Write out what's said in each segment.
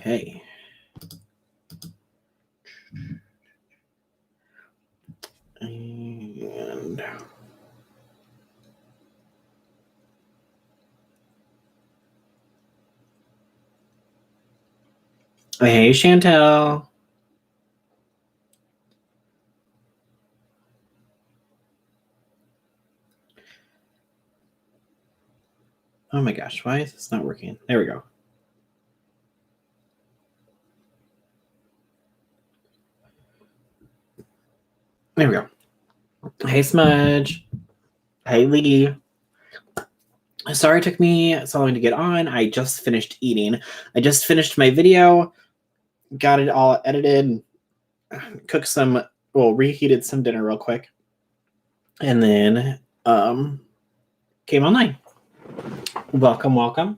Okay. And hey, Chantel. Oh my gosh, why is this not working? There we go. There we go. Hey, Smudge. Hey, Lee. Sorry it took me so long to get on. I just finished eating. I just finished my video, got it all edited, cooked some, reheated some dinner real quick, and then came online. Welcome, welcome.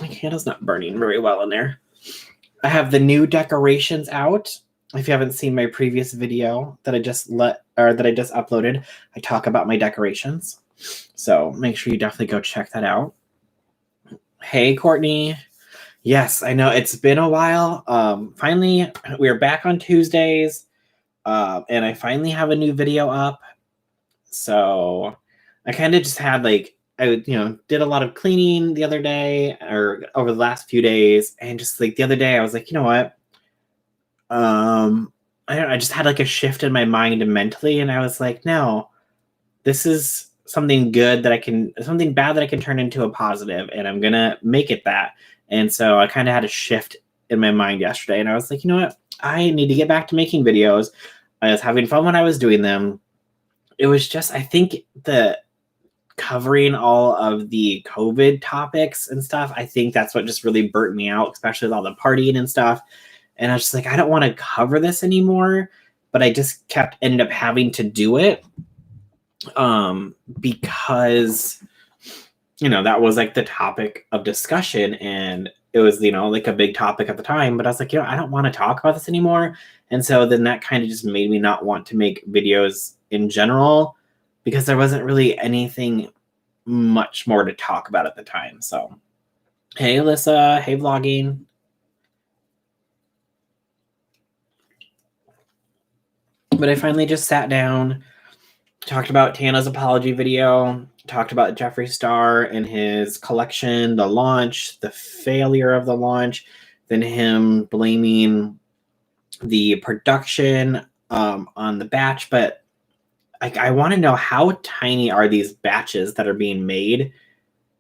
My candle's not burning very well in there. I have the new decorations out. If you haven't seen my previous video that I just uploaded, I talk about my decorations. So make sure you definitely go check that out. Hey, Courtney. Yes, I know it's been a while. Finally, we're back on Tuesdays, and I finally have a new video up. So I kind of just had I did a lot of cleaning the other day or over the last few days, and just the other day I was like, you know what? I just had a shift in my mind mentally, and I was like, no, this is something good something bad that I can turn into a positive, and I'm gonna make it that. And so I kind of had a shift in my mind yesterday, and I was like, you know what? I need to get back to making videos. I was having fun when I was doing them. It was just, I think the covering all of the COVID topics and stuff, I think that's what just really burnt me out, especially with all the partying and stuff. And I was just like, I don't want to cover this anymore, but I just ended up having to do it because, that was the topic of discussion, and it was, a big topic at the time, but I was like, I don't want to talk about this anymore. And so then that kind of just made me not want to make videos in general, because there wasn't really anything much more to talk about at the time. So, hey, Alyssa. Hey, vlogging. But I finally just sat down, talked about Tana's apology video, talked about Jeffree Star and his collection, the launch, the failure of the launch, then him blaming the production on the batch. But I want to know, how tiny are these batches that are being made?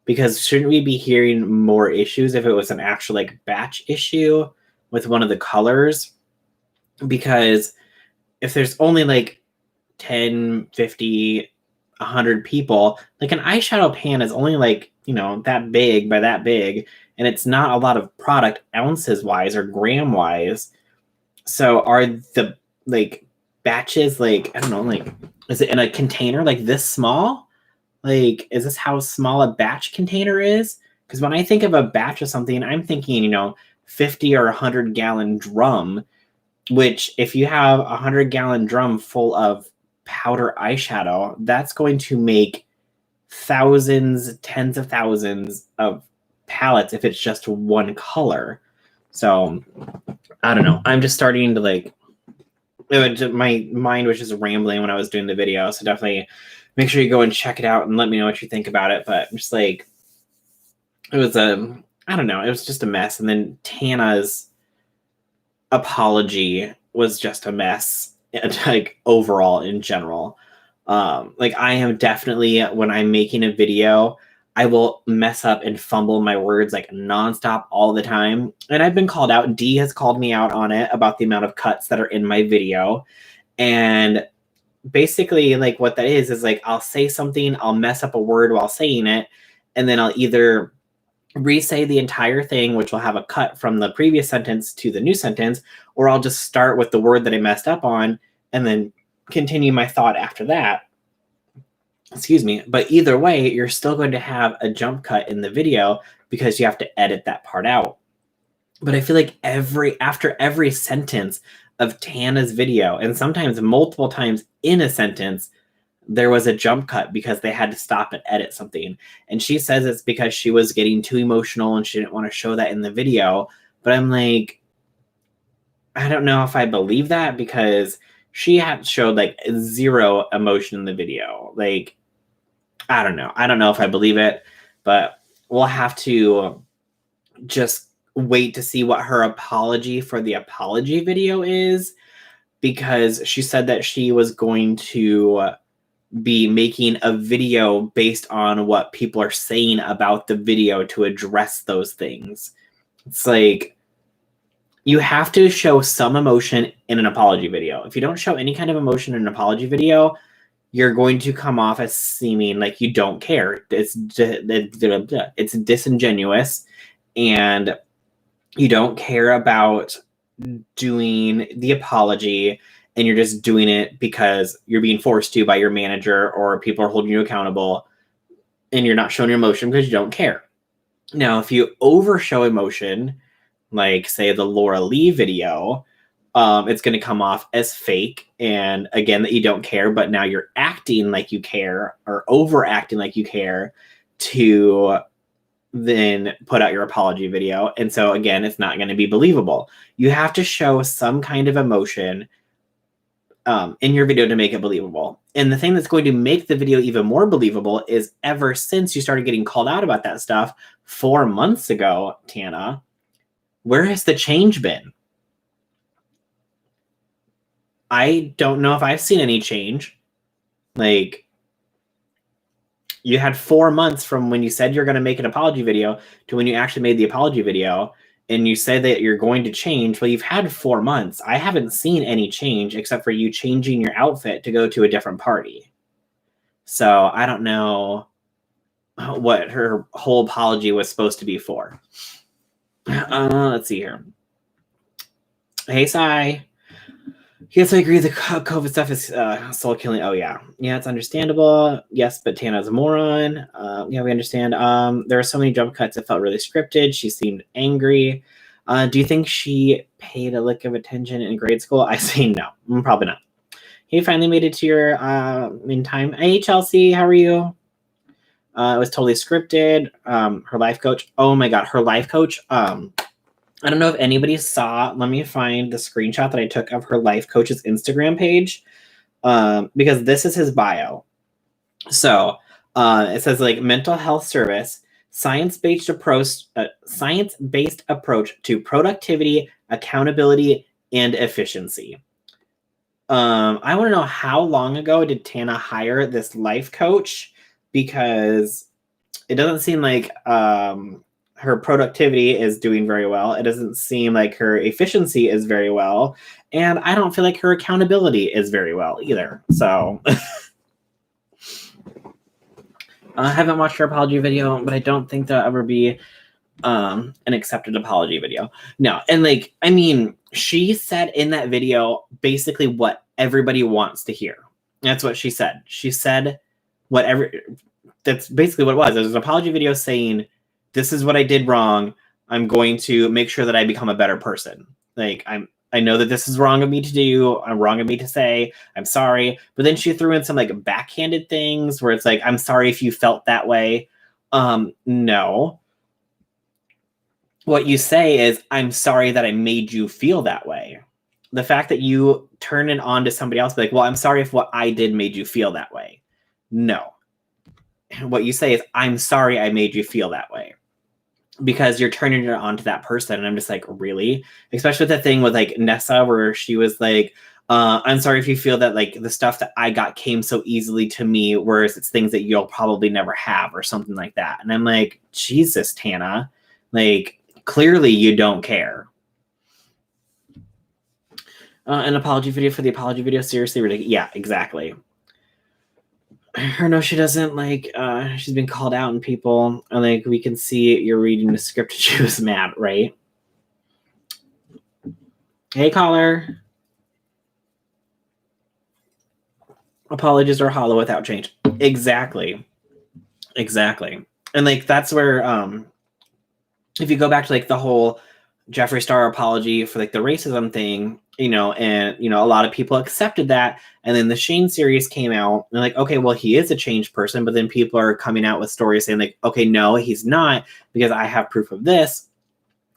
Because shouldn't we be hearing more issues if it was an actual batch issue with one of the colors? Because if there's only 10, 50, 100 people, an eyeshadow pan is only that big by that big, and it's not a lot of product ounces wise or gram wise. So are the batches I don't know, is it in a container this small? Is this how small a batch container is? Because when I think of a batch of something, I'm thinking 50 or 100 gallon drum, which if you have 100-gallon drum full of powder eyeshadow, that's going to make thousands, tens of thousands of palettes if it's just one color. So I don't know. I'm just starting to my mind was just rambling when I was doing the video. So definitely make sure you go and check it out and let me know what you think about it. But just it was I don't know. It was just a mess. And then Tana's apology was just a mess, overall in general. I am definitely, when I'm making a video, I will mess up and fumble my words nonstop all the time. And I've been called out. Dee has called me out on it about the amount of cuts that are in my video. And basically what that is I'll say something, I'll mess up a word while saying it, and then I'll either re-say the entire thing, which will have a cut from the previous sentence to the new sentence, or I'll just start with the word that I messed up on and then continue my thought after that. Excuse me. But either way, you're still going to have a jump cut in the video because you have to edit that part out. But I feel after every sentence of Tana's video, and sometimes multiple times in a sentence, there was a jump cut because they had to stop and edit something. And she says it's because she was getting too emotional and she didn't want to show that in the video. But I'm like, I don't know if I believe that, because she had showed like zero emotion in the video. Like, I don't know. I don't know if I believe it, but we'll have to just wait to see what her apology for the apology video is, because she said that she was going to be making a video based on what people are saying about the video to address those things. It's like, you have to show some emotion in an apology video. If you don't show any kind of emotion in an apology video, you're going to come off as seeming like you don't care. It's disingenuous, and you don't care about doing the apology, and you're just doing it because you're being forced to by your manager or people are holding you accountable, and you're not showing your emotion because you don't care. Now, if you overshow emotion, like say the Laura Lee video, it's going to come off as fake, and again, that you don't care, but now you're acting like you care, or overacting like you care, to then put out your apology video. And so again, it's not going to be believable. You have to show some kind of emotion in your video to make it believable. And the thing that's going to make the video even more believable is, ever since you started getting called out about that stuff 4 months ago, Tana, where has the change been? I don't know if I've seen any change. Like, you had 4 months from when you said you're going to make an apology video to when you actually made the apology video, and you said that you're going to change. Well, you've had 4 months. I haven't seen any change except for you changing your outfit to go to a different party. So I don't know what her whole apology was supposed to be for. Let's see here. Hey, Sai. Yes, I agree. The COVID stuff is soul killing. Oh, yeah. Yeah, it's understandable. Yes, but Tana's a moron. Yeah, we understand. There are so many jump cuts. It felt really scripted. She seemed angry. Do you think she paid a lick of attention in grade school? I say no. Probably not. He finally made it to your in time. Hey, Chelsea, how are you? It was totally scripted. Her life coach. Oh, my God. Her life coach. I don't know if anybody saw, let me find the screenshot that I took of her life coach's Instagram page, because this is his bio. So it says like mental health service, science-based approach to productivity, accountability, and efficiency. I want to know, how long ago did Tana hire this life coach? Because it doesn't seem like her productivity is doing very well. It doesn't seem like her efficiency is very well. And I don't feel like her accountability is very well either. So I haven't watched her apology video, but I don't think there'll ever be an accepted apology video. No. And like, I mean, she said in that video basically what everybody wants to hear. That's what she said. She said that's basically what it was. There's an apology video saying, this is what I did wrong. I'm going to make sure that I become a better person. Like, I know that this is wrong of me to do. I'm wrong of me to say. I'm sorry. But then she threw in some like backhanded things where it's like, I'm sorry if you felt that way. No. What you say is, I'm sorry that I made you feel that way. The fact that you turn it on to somebody else, like, well, I'm sorry if what I did made you feel that way. No. What you say is, I'm sorry I made you feel that way. Because you're turning it on to that person. And I'm just like, really? Especially with that thing with like Nessa, where she was like, I'm sorry if you feel that like the stuff that I got came so easily to me, whereas it's things that you'll probably never have, or something like that. And I'm like, Jesus, Tana, like, clearly you don't care. An apology video for the apology video. Seriously ridiculous. Yeah, exactly. Or no, she doesn't. Like, she's been called out, and people, and like, we can see you're reading the script. She was mad, right? Hey, caller. Apologies are hollow without change. Exactly. And like, that's where if you go back to like the whole Jeffree Star apology for like the racism thing, and a lot of people accepted that. And then the Shane series came out, and like, okay, well, he is a changed person, but then people are coming out with stories saying like, okay, no, he's not, because I have proof of this.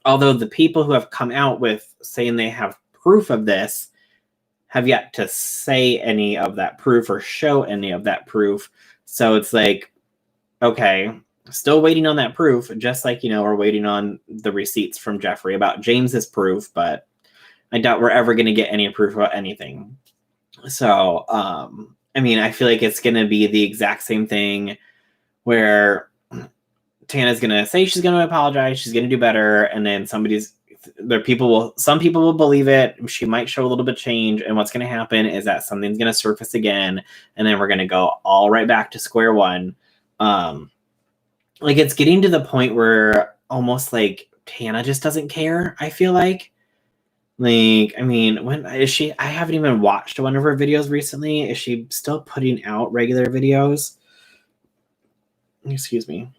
Although the people who have come out with saying they have proof of this have yet to say any of that proof or show any of that proof. So it's like, okay, still waiting on that proof, just like, we're waiting on the receipts from Jeffree about James's proof, but I doubt we're ever going to get any proof about anything. So, I feel like it's going to be the exact same thing where Tana's going to say she's going to apologize, she's going to do better, and then some people will believe it. She might show a little bit of change, and what's going to happen is that something's going to surface again, and then we're going to go all right back to square one. Like, it's getting to the point where almost like Tana just doesn't care, I feel like. Like, when is she? I haven't even watched one of her videos recently. Is she still putting out regular videos? Excuse me.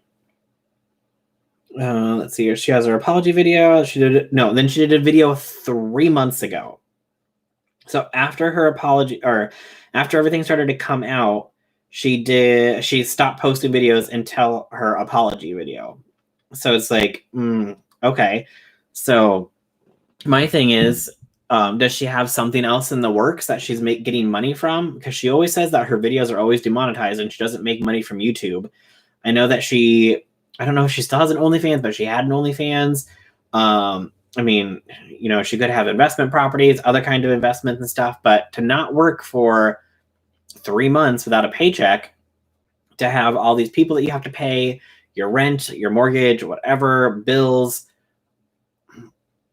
Let's see here. She has her apology video. Then she did a video 3 months ago. So after her apology, or after everything started to come out, she stopped posting videos until her apology video. So it's like, okay. So my thing is, does she have something else in the works that she's getting money from? Because she always says that her videos are always demonetized and she doesn't make money from YouTube. I know that I don't know if she still has an OnlyFans, but she had an OnlyFans. She could have investment properties, other kind of investments and stuff, but to not work for 3 months without a paycheck, to have all these people that you have to pay, your rent, your mortgage, whatever, bills.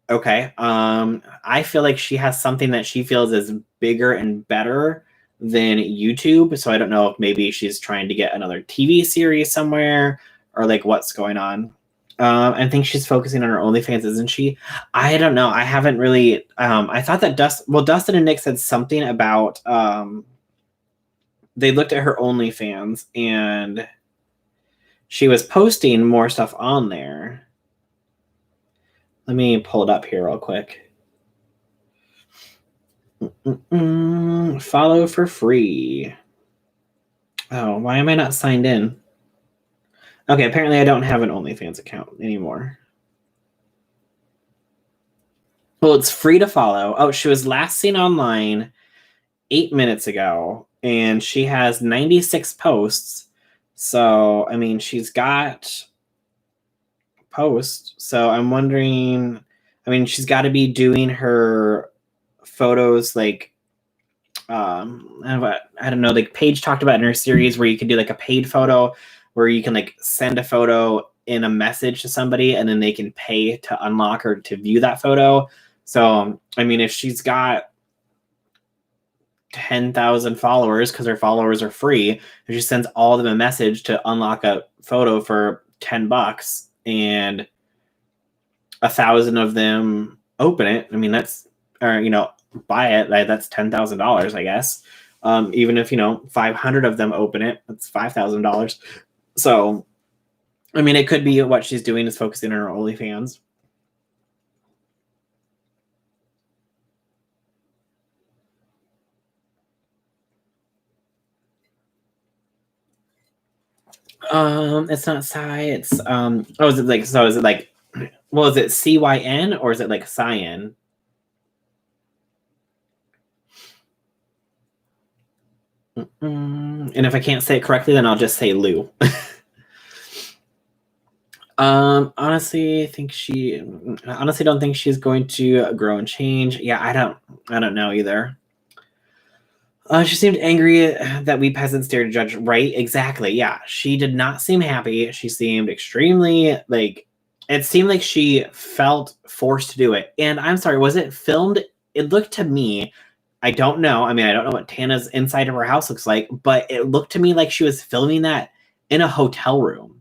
Okay. I feel like she has something that she feels is bigger and better than YouTube. So I don't know if maybe she's trying to get another TV series somewhere, or like what's going on. I think she's focusing on her OnlyFans, isn't she? I don't know. I haven't really. I thought that Dustin and Nick said something about. They looked at her OnlyFans and she was posting more stuff on there. Let me pull it up here real quick. Follow for free. Oh, why am I not signed in? Okay, apparently I don't have an OnlyFans account anymore. Well, it's free to follow. Oh, she was last seen online 8 minutes ago, and she has 96 posts. So, she's got posts. So I'm wondering, she's got to be doing her photos like, I don't know, like Paige talked about in her series where you can do like a paid photo where you can like send a photo in a message to somebody and then they can pay to unlock or to view that photo. So, if she's got 10,000 followers, because her followers are free, if she sends all of them a message to unlock a photo for $10 and 1,000 of them open it, that's, or, buy it, that's $10,000, I guess. Even if, 500 of them open it, that's $5,000. So, it could be what she's doing is focusing on her OnlyFans. It's not Psy. It's is it like Is it like? Well, is it CYN or is it like Cyan? And if I can't say it correctly, then I'll just say Lou. Honestly, don't think she's going to grow and change. Yeah, I don't know either. She seemed angry that we peasants dare to judge. Right? Exactly. Yeah, she did not seem happy. She seemed extremely it seemed like she felt forced to do it. And I'm sorry, was it filmed? It looked to me, I don't know. I don't know what Tana's inside of her house looks like, but it looked to me like she was filming that in a hotel room.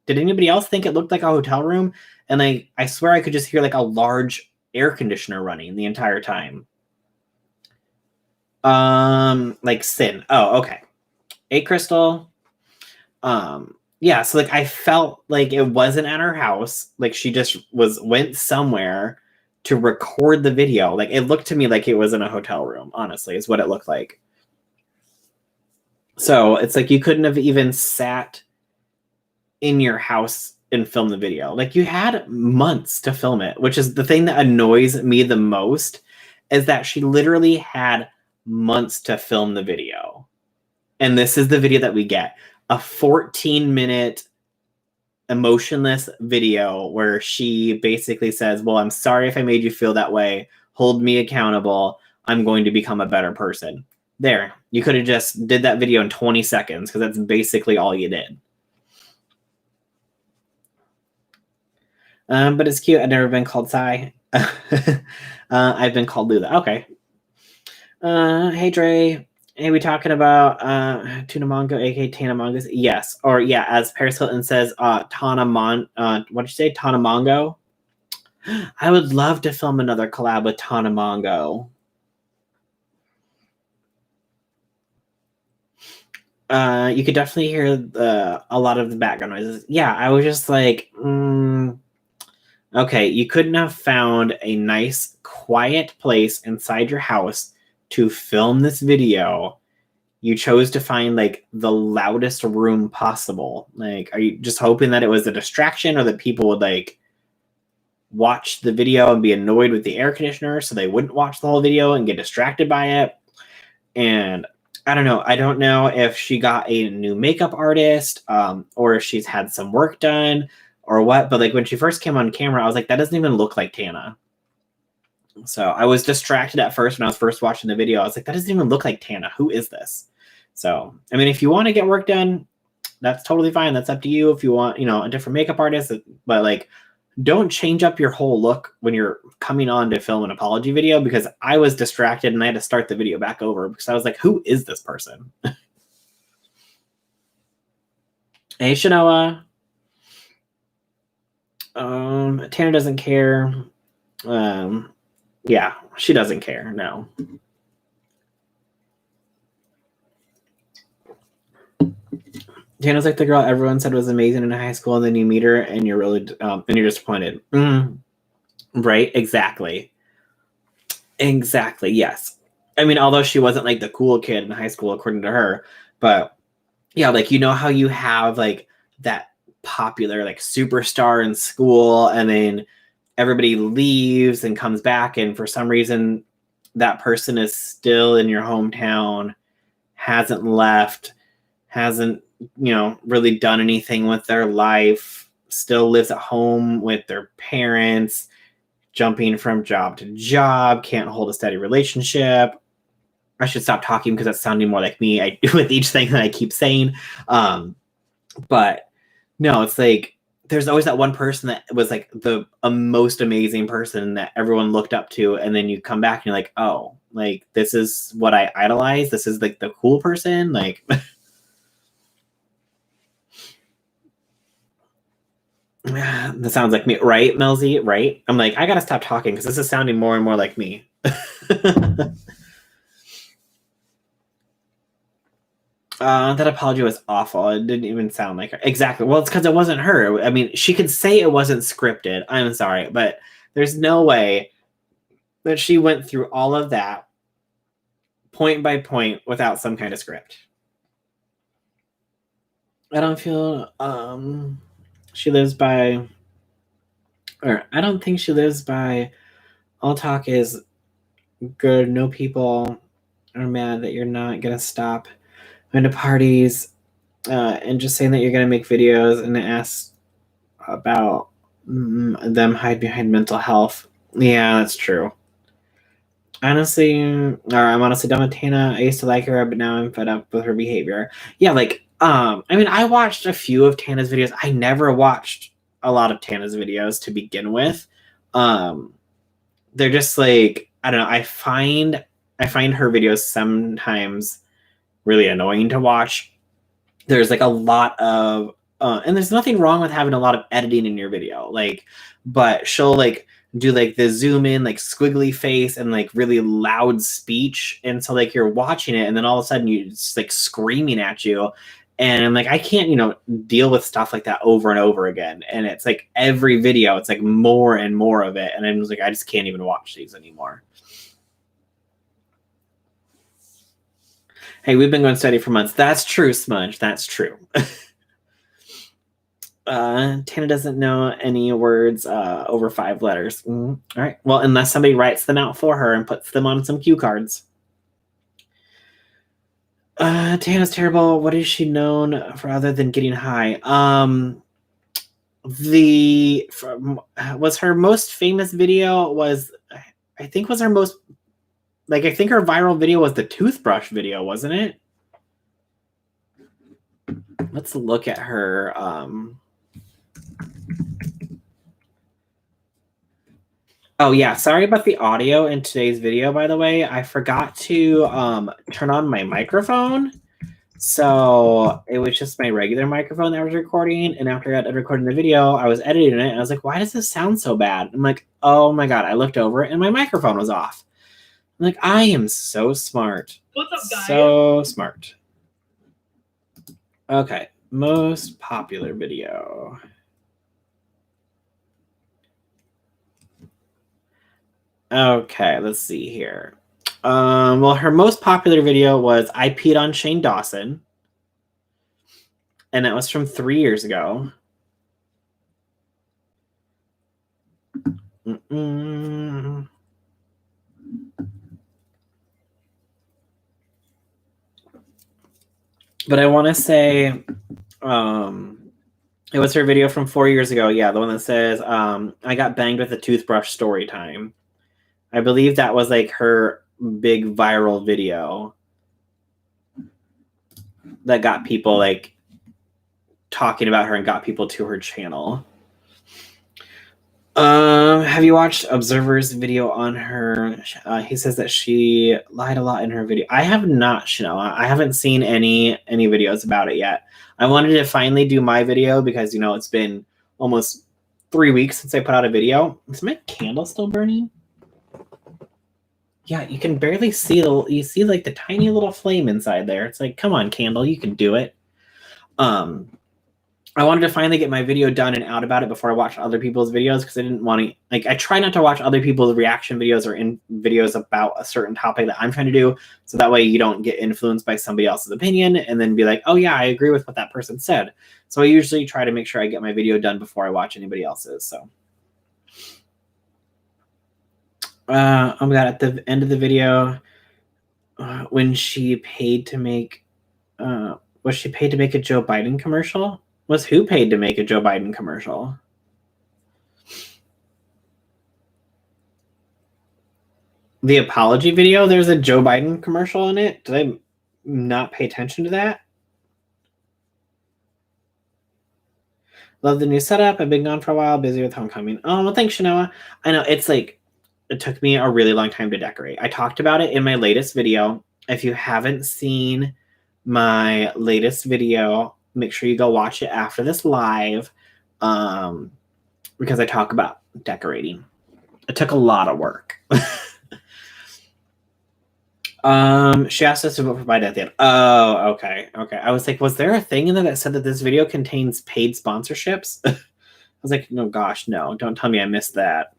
Did anybody else think it looked like a hotel room? And I swear I could just hear like a large air conditioner running the entire time. Like Sin. Oh, okay. A Crystal. yeah, so like I felt like it wasn't at her house. Like she just went somewhere to record the video. Like it looked to me like it was in a hotel room, honestly, is what it looked like. So it's like you couldn't have even sat in your house and filmed the video. Like you had months to film it, which is the thing that annoys me the most, is that she literally had months to film the video. And this is the video that we get. A 14-minute emotionless video where she basically says, well, I'm sorry if I made you feel that way. Hold me accountable. I'm going to become a better person. There. You could have just did that video in 20 seconds because that's basically all you did. But it's cute. I've never been called Sai. I've been called Lula. Okay. Hey, Dre. Hey, we talking about Tana Mongeau, aka Tana Mongeau? Yes. Or yeah, as Paris Hilton says, Tana what did you say? Tana Mongeau? I would love to film another collab with Tana Mongeau. You could definitely hear a lot of the background noises. Yeah, I was just like, okay, you couldn't have found a nice, quiet place inside your house to film this video. You chose to find like the loudest room possible. Like, are you just hoping that it was a distraction or that people would like watch the video and be annoyed with the air conditioner so they wouldn't watch the whole video and get distracted by it? And I don't know. I don't know if she got a new makeup artist or if she's had some work done or what. But like when she first came on camera, I was like, that doesn't even look like Tana. So I was distracted at first when I was first watching the video. I was like, that doesn't even look like Tana. Who is this? So, I mean, if you want to get work done, that's totally fine. That's up to you. If you want, a different makeup artist, but like, don't change up your whole look when you're coming on to film an apology video, because I was distracted and I had to start the video back over because I was like, who is this person? Hey, Shanoa. Tana doesn't care. Yeah, she doesn't care. No. Tana's like the girl everyone said was amazing in high school, and then you meet her and you're really and you're disappointed. Right? Exactly. Yes. I mean, although she wasn't like the cool kid in high school according to her, but yeah, like how you have like that popular like superstar in school, and then everybody leaves and comes back, and for some reason that person is still in your hometown, hasn't left, hasn't really done anything with their life, still lives at home with their parents, jumping from job to job, can't hold a steady relationship. I should stop talking because that's sounding more like me. I do with each thing that I keep saying. But no, it's like there's always that one person that was like the most amazing person that everyone looked up to, and then you come back and you're like, oh, like this is what I idolize. This is like the cool person. Like that sounds like me, right, Melzy? Right? I'm like, I gotta stop talking because this is sounding more and more like me. That apology was awful. It didn't even sound like her. Exactly. Well, it's because it wasn't her. I mean, she could say it wasn't scripted. I'm sorry, but there's no way that she went through all of that point by point without some kind of script. I don't feel she lives by, or I don't think she lives by all talk is good. No people are mad that you're not gonna stop going to parties and just saying that you're gonna make videos and ask about them hide behind mental health. Yeah, that's true. Honestly, I'm honestly done with Tana. I used to like her, but now I'm fed up with her behavior. Yeah, like I mean, I watched a few of Tana's videos. I never watched a lot of Tana's videos to begin with. They're just like, I don't know. I find her videos sometimes really annoying to watch. There's like a lot of and there's nothing wrong with having a lot of editing in your video, like, but she'll like do like the zoom in like squiggly face and like really loud speech, and so like you're watching it and then all of a sudden you just like screaming at you, And I'm like, I can't, deal with stuff like that over and over again. And it's like every video, it's like more and more of it. And I was like, I just can't even watch these anymore. Hey, we've been going steady for months. That's true, Smudge. That's true. Tana doesn't know any words over 5 letters. All right. Well, unless somebody writes them out for her and puts them on some cue cards. Tana's terrible. What is she known for other than getting high? Was her most famous video was, I think her viral video was the toothbrush video, wasn't it? Let's look at her. Oh yeah, sorry about the audio in today's video, by the way. I forgot to turn on my microphone. So it was just my regular microphone that I was recording. And after I got done recording the video, I was editing it. And I was like, why does this sound so bad? I'm like, oh my God. I looked over and my microphone was off. I'm like, I am so smart. What's up, guys? So smart. Okay. Most popular video. Okay, let's see here. Well, her most popular video was I Peed on Shane Dawson. And that was from 3 years ago. But I want to say it was her video from 4 years ago. Yeah, the one that says I got banged with a toothbrush story time. I believe that was like her big viral video that got people like talking about her and got people to her channel. Have you watched Observer's video on her? He says that she lied a lot in her video. I have not, Chanel. I haven't seen any videos about it yet. I wanted to finally do my video because, it's been almost 3 weeks since I put out a video. Is my candle still burning? Yeah, you can barely see you see like the tiny little flame inside there. It's like, come on, candle, you can do it. I wanted to finally get my video done and out about it before I watched other people's videos because I didn't want to, I try not to watch other people's reaction videos or in videos about a certain topic that I'm trying to do. So that way you don't get influenced by somebody else's opinion and then be like, oh yeah, I agree with what that person said. So I usually try to make sure I get my video done before I watch anybody else's. So. Oh my God, at the end of the video, when she paid to make, was she paid to make a Joe Biden commercial? Was who paid to make a Joe Biden commercial? The apology video, there's a Joe Biden commercial in it. Did I not pay attention to that? Love the new setup. I've been gone for a while, busy with homecoming. Oh, well, thanks, Shanoa. I know, it's like, it took me a really long time to decorate. I talked about it in my latest video. If you haven't seen my latest video, make sure you go watch it after this live because I talk about decorating. It took a lot of work. She asked us to vote for Biden at the end. Oh, okay. I was like, was there a thing in there that said that this video contains paid sponsorships? I was like, no, gosh, no. Don't tell me I missed that.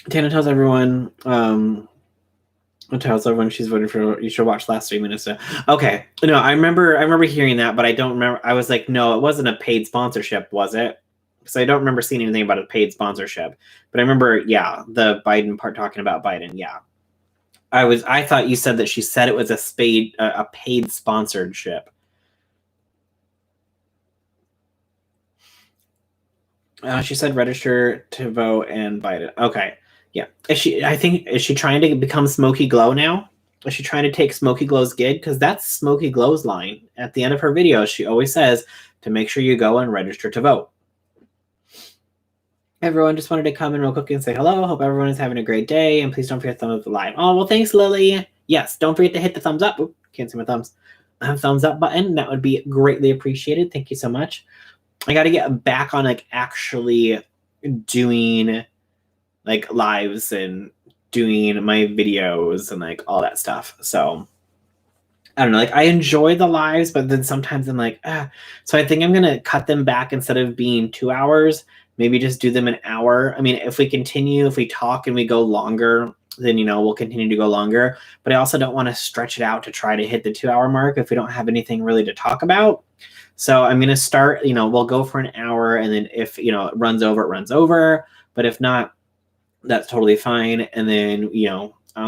Tana tells everyone, she's voting for. You should watch last 3 minutes. Okay, no, I remember hearing that, but I don't remember. I was like, no, it wasn't a paid sponsorship, was it? Because I don't remember seeing anything about a paid sponsorship. But I remember, yeah, the Biden part talking about Biden. Yeah, I thought you said that she said it was a paid sponsorship. She said register to vote and Biden. Okay. Yeah. Is she trying to become Smokey Glow now? Is she trying to take Smokey Glow's gig? Because that's Smokey Glow's line. At the end of her videos, she always says to make sure you go and register to vote. Everyone, just wanted to come in real quick and say hello. Hope everyone is having a great day. And please don't forget to thumb up the live. Oh, well, thanks, Lily. Yes, don't forget to hit the thumbs up. Oop, can't see my thumbs. Thumbs up button. That would be greatly appreciated. Thank you so much. I got to get back on like actually doing like lives and doing my videos and like all that stuff. So I don't know, like I enjoy the lives, but then sometimes I'm like, so I think I'm gonna cut them back instead of being 2 hours, maybe just do them an hour. I mean, if we talk and we go longer, then we'll continue to go longer. But I also don't want to stretch it out to try to hit the 2 hour mark if we don't have anything really to talk about. So I'm gonna start, we'll go for an hour, and then if it runs over, it runs over. But if not, that's totally fine. And then,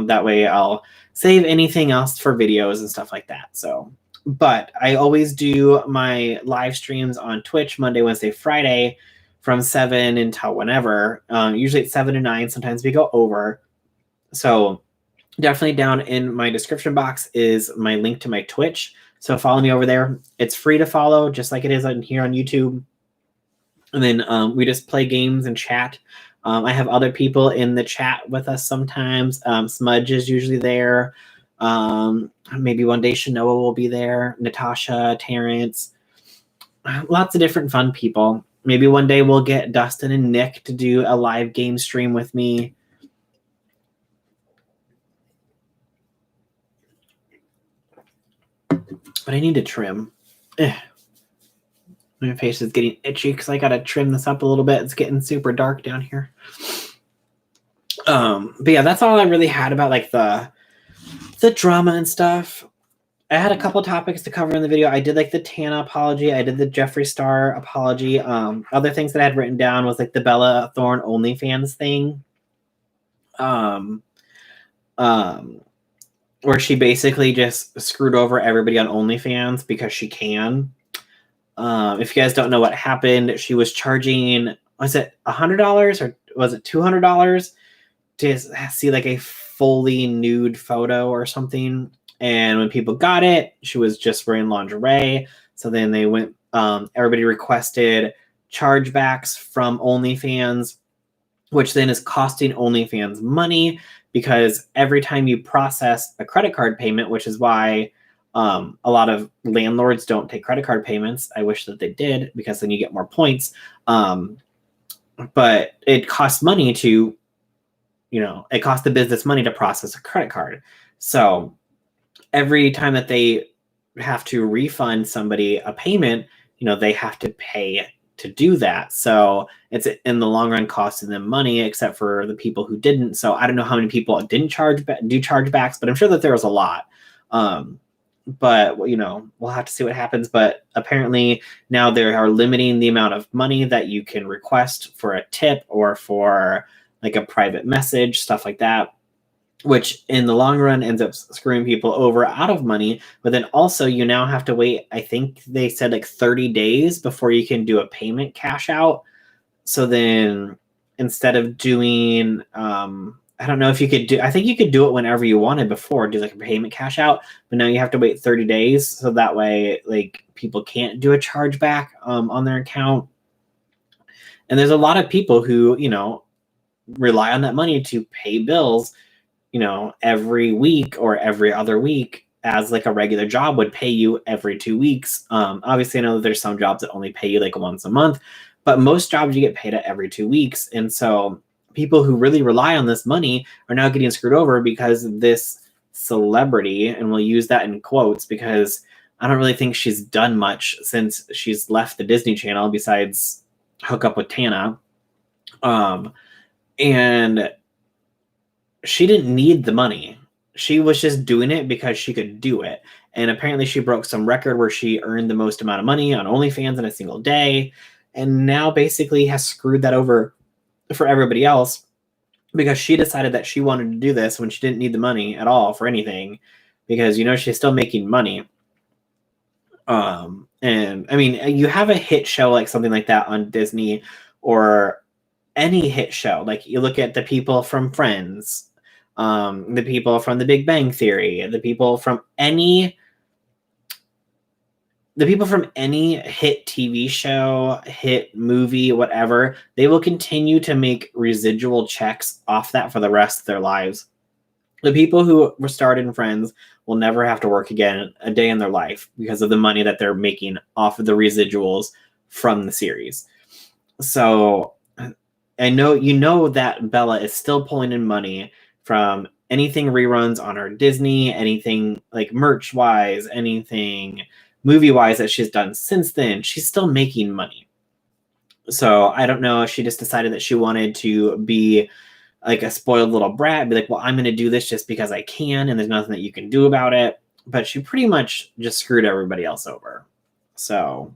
that way I'll save anything else for videos and stuff like that. So, but I always do my live streams on Twitch Monday, Wednesday, Friday from 7 until whenever. Usually it's 7 to 9. Sometimes we go over. So definitely down in my description box is my link to my Twitch. So follow me over there. It's free to follow, just like it is on here on YouTube. And then we just play games and chat. I have other people in the chat with us sometimes. Smudge is usually there. Maybe one day Shanoa will be there. Natasha, Terrence. Lots of different fun people. Maybe one day we'll get Dustin and Nick to do a live game stream with me. But I need to trim. My face is getting itchy because I gotta trim this up a little bit. It's getting super dark down here. But yeah, that's all I really had about like the drama and stuff. I had a couple topics to cover in the video. I did like the Tana apology. I did the Jeffree Star apology. Other things that I had written down was like the Bella Thorne OnlyFans thing. Where she basically just screwed over everybody on OnlyFans because she can. If you guys don't know what happened, she was charging, was it $100 or was it $200 to see like a fully nude photo or something? And when people got it, she was just wearing lingerie. So then they went, everybody requested chargebacks from OnlyFans, which then is costing OnlyFans money because every time you process a credit card payment, which is why a lot of landlords don't take credit card payments. I wish that they did because then you get more points. But it costs money to, it costs the business money to process a credit card. So every time that they have to refund somebody a payment, they have to pay to do that. So it's in the long run costing them money, except for the people who didn't. So I don't know how many people didn't do chargebacks, but I'm sure that there was a lot. But we'll have to see what happens. But apparently now they are limiting the amount of money that you can request for a tip or for like a private message, stuff like that, which in the long run ends up screwing people over out of money. But then also you now have to wait, I think they said like 30 days before you can do a payment cash out. So then instead of doing, I don't know if you could do, I think you could do it whenever you wanted before, do like a payment cash out, but now you have to wait 30 days. So that way, like people can't do a chargeback on their account. And there's a lot of people who, rely on that money to pay bills, every week or every other week, as like a regular job would pay you every 2 weeks. Obviously, I know that there's some jobs that only pay you like once a month, but most jobs you get paid at every 2 weeks. And so people who really rely on this money are now getting screwed over because this celebrity, and we'll use that in quotes because I don't really think she's done much since she's left the Disney Channel besides hook up with Tana. And she didn't need the money. She was just doing it because she could do it. And apparently she broke some record where she earned the most amount of money on OnlyFans in a single day. And now basically has screwed that over for everybody else because she decided that she wanted to do this when she didn't need the money at all for anything because, she's still making money. And I mean, you have a hit show like something like that on Disney or any hit show. Like you look at the people from Friends, the people from The Big Bang Theory, the people from any hit TV show, hit movie, whatever, they will continue to make residual checks off that for the rest of their lives. The people who were started in Friends will never have to work again a day in their life because of the money that they're making off of the residuals from the series. So I know that Bella is still pulling in money from anything reruns on her Disney, anything like merch wise, anything movie wise that she's done since then. She's still making money. So I don't know if she just decided that she wanted to be like a spoiled little brat, be like, well, I'm going to do this just because I can, and there's nothing that you can do about it. But she pretty much just screwed everybody else over. So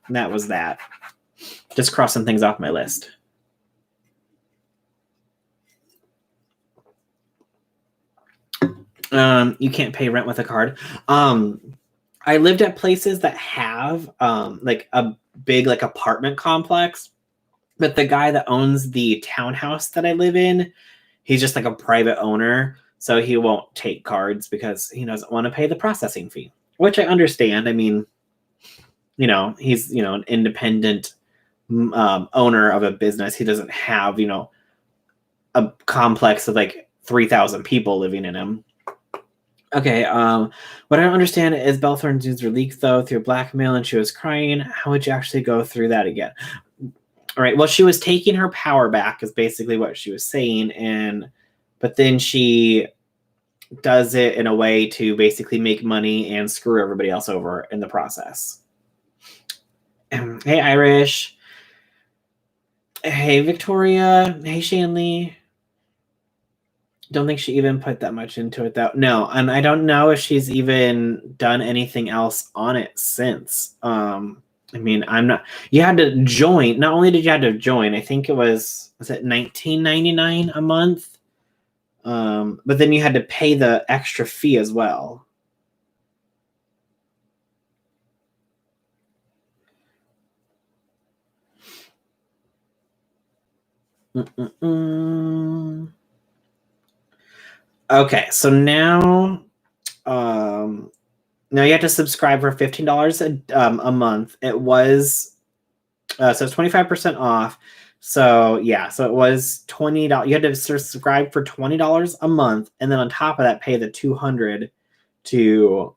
that was that. Just crossing things off my list. You can't pay rent with a card. I lived at places that have like a big like apartment complex, but the guy that owns the townhouse that I live in, he's just like a private owner, so he won't take cards because he doesn't want to pay the processing fee, which I understand. I mean, he's an independent owner of a business. He doesn't have a complex of like 3,000 people living in him. Okay, what I don't understand is Bella Thorne's news were leaked though through blackmail, and she was crying. How would you actually go through that again? All right, well, she was taking her power back is basically what she was saying, but then she does it in a way to basically make money and screw everybody else over in the process. Hey, Irish. Hey, Victoria. Hey, Shanley. Don't think she even put that much into it, though. No, and I don't know if she's even done anything else on it since. I mean, I'm not. You had to join. Not only did you have to join, I think it was it $19.99 a month. But then you had to pay the extra fee as well. Okay, so now you have to subscribe for $15 a month. It was so it's 25% off. So yeah, so it was $20. You had to subscribe for $20 a month, and then on top of that, pay the $200 to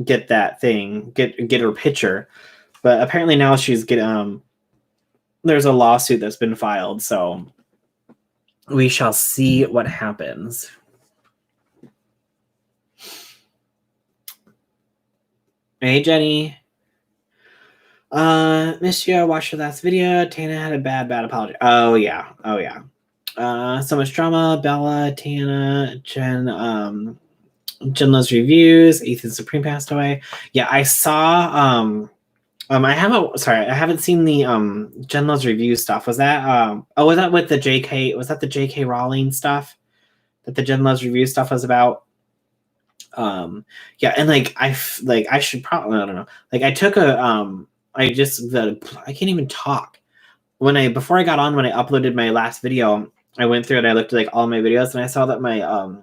get that thing, get her picture. But apparently now she's there's a lawsuit that's been filed, so we shall see what happens. Hey, Jenny. Missed you. I watched your last video. Tana had a bad apology. Oh yeah. So much drama. Bella, Tana, Jen loves reviews. Ethan Supreme passed away. Yeah, I saw. I haven't seen the Jen loves review stuff. Was that was that with the JK? Was that the JK Rowling stuff that the Jen loves review stuff was about? Yeah, and I should probably, I don't know. Like I took I can't even talk. Before I got on, when I uploaded my last video, I went through and I looked at all my videos, and I saw that my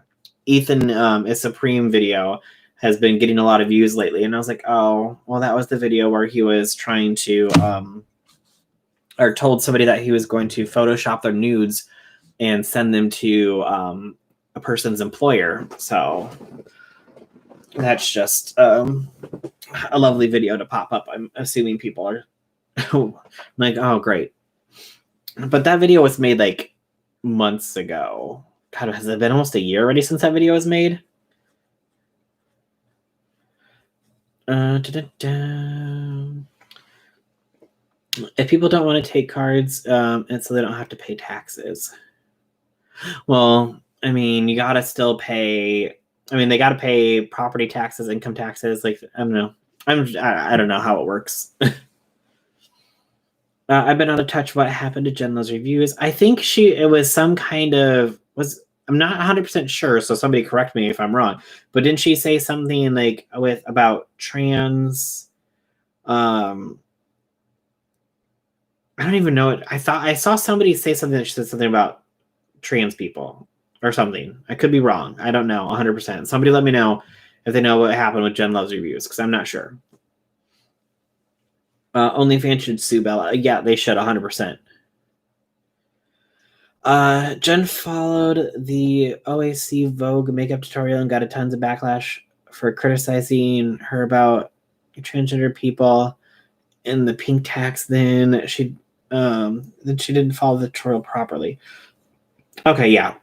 Ethan is Supreme video has been getting a lot of views lately, and I was like, oh, well, that was the video where he was trying to or told somebody that he was going to Photoshop their nudes and send them to a person's employer. So that's just a lovely video to pop up. I'm assuming people are like, oh, great. But that video was made like months ago. God, has it been almost a year already since that video was made? If people don't want to take cards, and so they don't have to pay taxes. Well, I mean, you gotta still pay. I mean, they gotta pay property taxes, income taxes. Like, I don't know. I don't know how it works. I've been out of touch. What happened to Jen Love's reviews? I think it was some kind of I'm not 100% sure, so somebody correct me if I'm wrong. But didn't she say something like about trans? I don't even know it. I thought I saw somebody say something that said something about trans people or something. I could be wrong. I don't know 100%. Somebody let me know if they know what happened with Jen Love's reviews, because I'm not sure. OnlyFans should sue Bella. Yeah, they should 100%. Jen followed the OAC Vogue makeup tutorial and got a tons of backlash for criticizing her about transgender people in the pink tax. Then she Then she didn't follow the tutorial properly. Okay, yeah.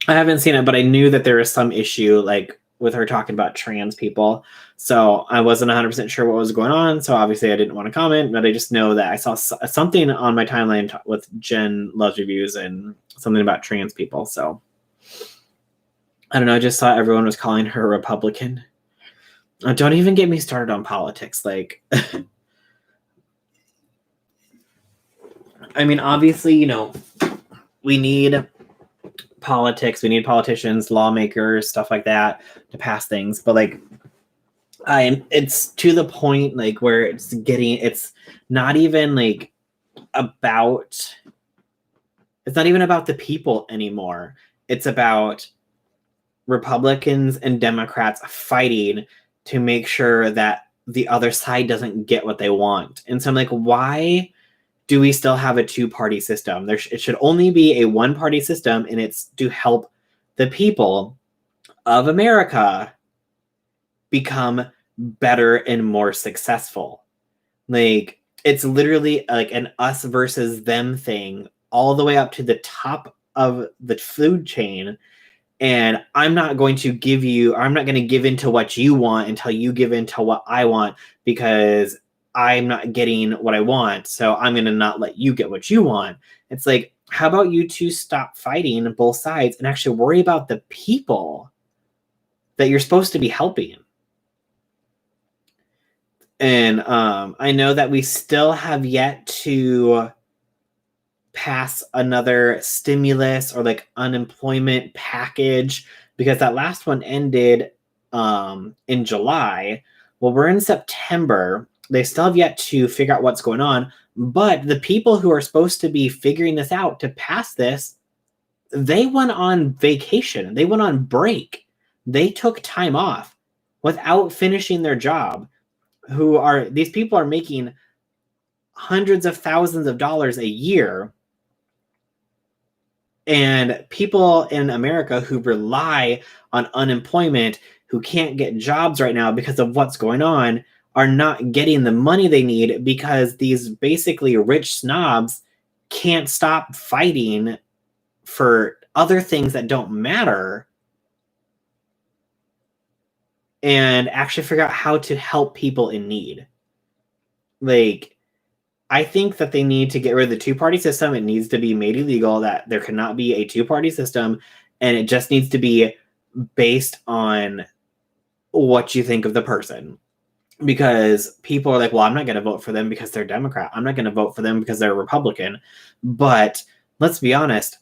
I haven't seen it, but I knew that there was some issue like with her talking about trans people. So I wasn't 100% sure what was going on. So obviously I didn't want to comment, but I just know that I saw something on my timeline with Jen Loves Reviews and something about trans people. So I don't know. I just saw everyone was calling her a Republican. Don't even get me started on politics. Like, I mean, obviously, you know, we need politics, we need politicians, lawmakers, stuff like that to pass things. But like, it's to the point like where it's not even like about, it's not even about the people anymore. It's about Republicans and Democrats fighting to make sure that the other side doesn't get what they want. And so I'm like, why do we still have a two-party system? It should only be a one-party system, and it's to help the people of America become better and more successful. Like, it's literally like an us versus them thing all the way up to the top of the food chain. And I'm not going to give into what you want until you give into what I want, because I'm not getting what I want. So I'm going to not let you get what you want. It's like, how about you two stop fighting both sides and actually worry about the people that you're supposed to be helping? And I know that we still have yet to pass another stimulus or like unemployment package, because that last one ended in July. Well, we're in September. They still have yet to figure out what's going on. But the people who are supposed to be figuring this out to pass this, they went on vacation. They went on break. They took time off without finishing their job. These people are making hundreds of thousands of dollars a year. And people in America who rely on unemployment, who can't get jobs right now because of what's going on, are not getting the money they need because these basically rich snobs can't stop fighting for other things that don't matter and actually figure out how to help people in need. Like, I think that they need to get rid of the two-party system. It needs to be made illegal that there cannot be a two-party system, and it just needs to be based on what you think of the person. Because people are like, well, I'm not going to vote for them because they're Democrat. I'm not going to vote for them because they're Republican. But let's be honest,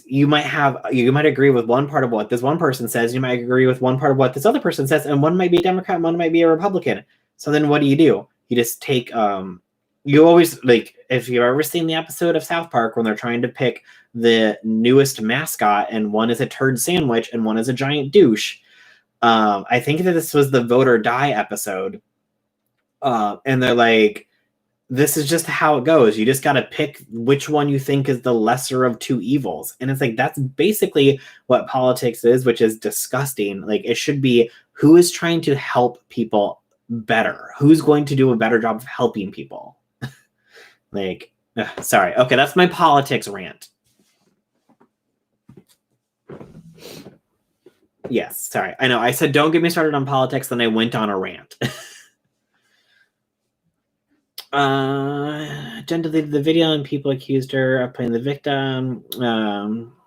you might agree with one part of what this one person says. You might agree with one part of what this other person says, and one might be a Democrat, and one might be a Republican. So then what do? You just take, you always, like, if you've ever seen the episode of South Park when they're trying to pick the newest mascot, and one is a turd sandwich and one is a giant douche. I think that this was the vote or die episode. And they're like, this is just how it goes. You just got to pick which one you think is the lesser of two evils. And it's like, that's basically what politics is, which is disgusting. Like, it should be, who is trying to help people better? Who's going to do a better job of helping people? Like, sorry. Okay, that's my politics rant. Yes, sorry. I know. I said don't get me started on politics, then I went on a rant. Jen deleted the video and people accused her of playing the victim.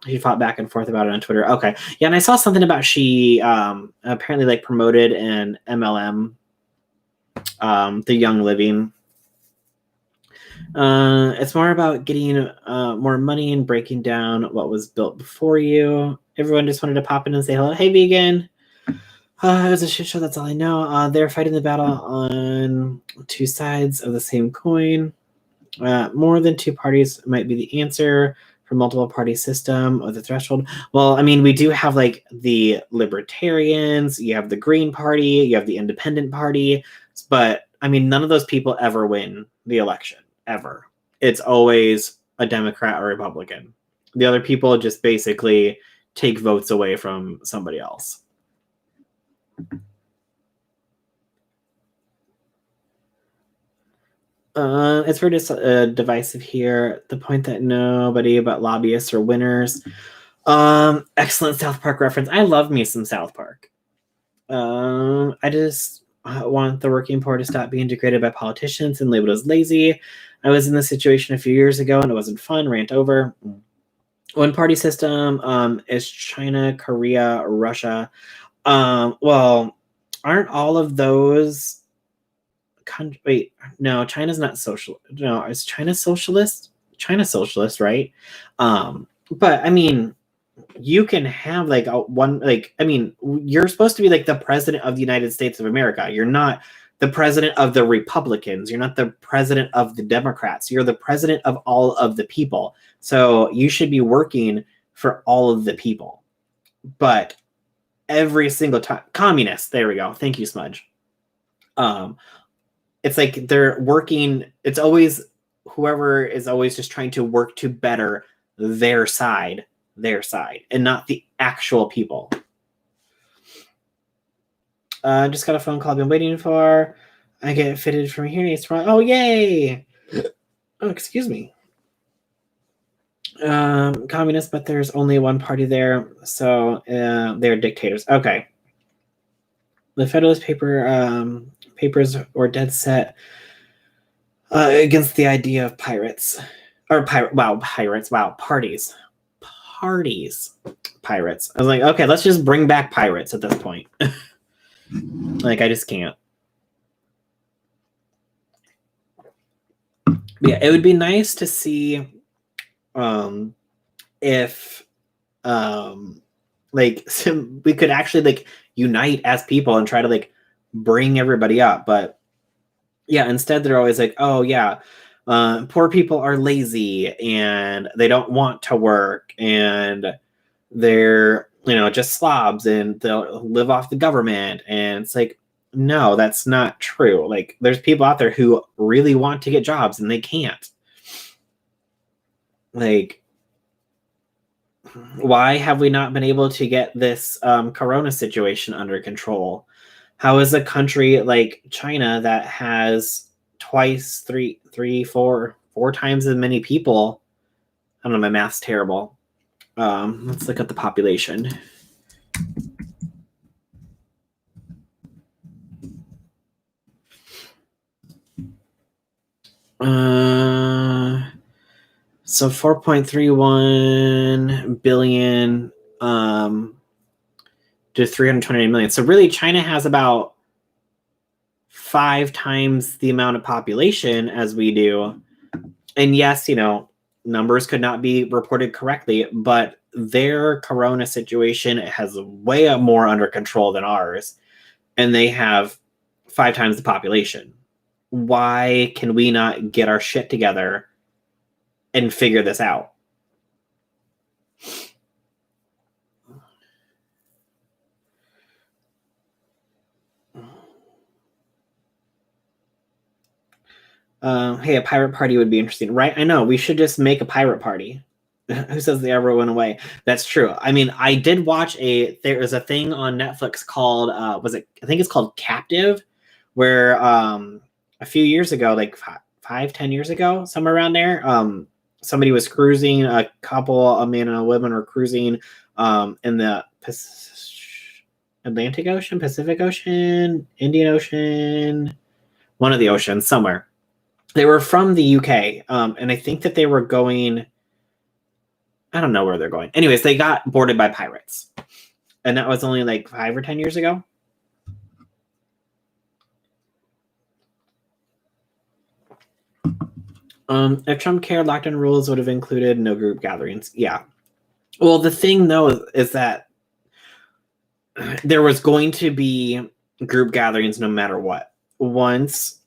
She fought back and forth about it on Twitter. Okay. Yeah, and I saw something about she apparently like promoted an MLM, the Young Living. It's more about getting more money and breaking down what was built before you. Everyone just wanted to pop in and say hello. Hey, vegan. It was a shit show. That's all I know. They're fighting the battle on two sides of the same coin. More than two parties might be the answer for multiple party system or the threshold. Well, I mean, we do have like the libertarians, you have the Green Party, you have the Independent Party, but I mean, none of those people ever win the election, ever. It's always a Democrat or Republican. The other people just basically take votes away from somebody else. It's very divisive here. The point that nobody but lobbyists are winners. Excellent South Park reference. I love me some South Park. I just want the working poor to stop being degraded by politicians and labeled as lazy. I was in this situation a few years ago and it wasn't fun. Rant over. One party system is China, Korea, Russia. Well, aren't all of those wait, no, China's not social. No, is China socialist? China socialist, right? But I mean, you can have like you're supposed to be like the president of the United States of America. You're not the president of the Republicans. You're not the president of the Democrats. You're the president of all of the people. So you should be working for all of the people. But every single time, communists, there we go. Thank you, Smudge. It's like they're working, it's always whoever is always just trying to work to better their side, and not the actual people. Just got a phone call I've been waiting for. I get fitted from hearing aids tomorrow. Oh, yay! Oh, excuse me. Communist, but there's only one party there, so they're dictators. Okay. The Federalist papers were dead set against the idea of pirates. Parties. Pirates. I was like, okay, let's just bring back pirates at this point. Like, I just can't. Yeah, it would be nice to see if like we could actually like unite as people and try to like bring everybody up. But yeah, instead they're always like, oh yeah, poor people are lazy and they don't want to work and they're, just slobs and they'll live off the government. And it's like, no, that's not true. Like, there's people out there who really want to get jobs and they can't. Like, why have we not been able to get this corona situation under control? How is a country like China that has four times as many people? I don't know, my math's terrible. Let's look at the population. So 4.31 billion to 329 million. So really, China has about 5 times the amount of population as we do. And yes, numbers could not be reported correctly, but their corona situation has way more under control than ours. And they have 5 times the population. Why can we not get our shit together and figure this out? Hey, a pirate party would be interesting, right? I know, we should just make a pirate party. Who says they ever went away? That's true. I mean, I did watch there is a thing on Netflix called, I think it's called Captive, where a few years ago, like 5-10 years ago, somewhere around there, somebody was cruising, a man and a woman were cruising in the Atlantic Ocean, Pacific Ocean, Indian Ocean, one of the oceans somewhere. They were from the UK, and I think that they were going, I don't know where they're going. Anyways, they got boarded by pirates. And that was only like 5 or 10 years ago. If Trump cared, lockdown rules would have included no group gatherings. Yeah. Well, the thing, though, is that there was going to be group gatherings no matter what. Once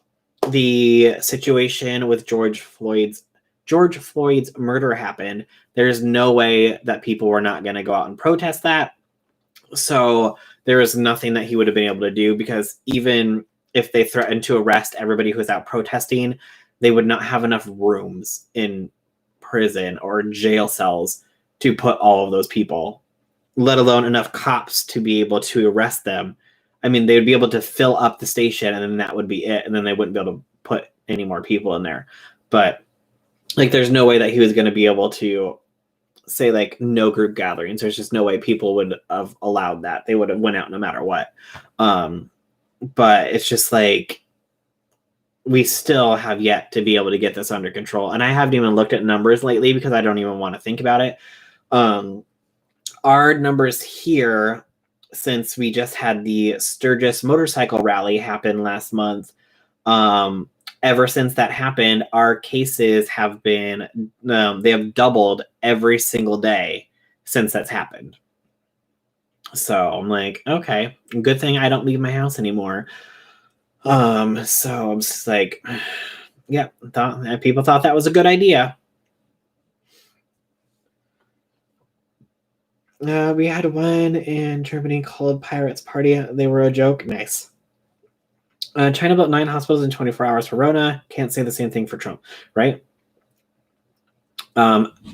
the situation with George Floyd's murder happened, there's no way that people were not going to go out and protest that. So there was nothing that he would have been able to do, because even if they threatened to arrest everybody who was out protesting, they would not have enough rooms in prison or jail cells to put all of those people, let alone enough cops to be able to arrest them. I mean, they would be able to fill up the station and then that would be it. And then they wouldn't be able to put any more people in there. But like, there's no way that he was going to be able to say like no group gatherings. There's just no way people would have allowed that. They would have went out no matter what. But it's just like, we still have yet to be able to get this under control. And I haven't even looked at numbers lately because I don't even want to think about it. Our numbers here, since we just had the Sturgis motorcycle rally happen last month, ever since that happened, our cases have been, they have doubled every single day since that's happened. So I'm like, okay, good thing I don't leave my house anymore. So I'm just like, yeah, people thought that was a good idea. We had one in Germany called Pirates Party. They were a joke. Nice. China built 9 hospitals in 24 hours for Rona. Can't say the same thing for Trump, right?